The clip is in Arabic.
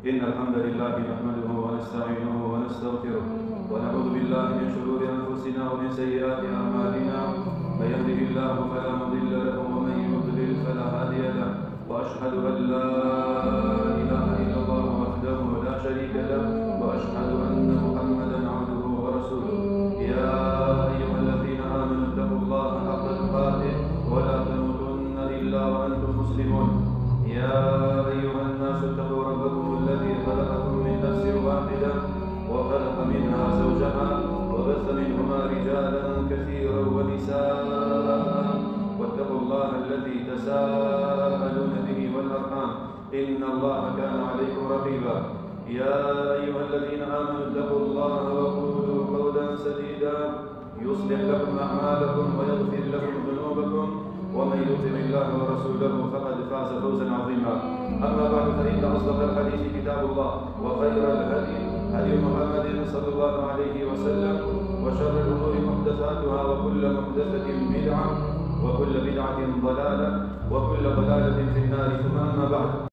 إن الحمد لله نحمده ونستعينه ونستغفره ونعوذ بالله من شرور أنفسنا ومن سيئات أعمالنا. من يهده الله فلا مضل له ومن يضلل فلا هادي له، وأشهد أن لا إله إلا الله وحده لا شريك له، وأشهد أن محمدا عبده ورسوله. يا أيها الذين آمنوا اتقوا الله حق تقاته ولا تموتن إلا وأنتم مسلمون. يا أيها الناس اتقوا ربكم الذي خلقكم من نفس واحدة وخلق منها زوجها وبث منهما رجالا كثيرا ونساء، واتقوا الله الذي تساءلون به والأرحام إن الله كان عليكم رقيبا. يا أيها الذين آمنوا اتقوا الله وقولوا قولا سديدا يصلح لكم أعمالكم ويغفر لكم ذنوبكم، ومن يطع الله ورسوله فقد فاز فوزا عظيما. أما بعد، فإن أصدق الحديث كتاب الله، وخير الهدي هدي محمد صلى الله عليه وسلم، وشر الأمور محدثاتها، وكل محدثة بدعة، وكل بدعة ضلالة، وكل ضلالة في النار. ثم أما بعد،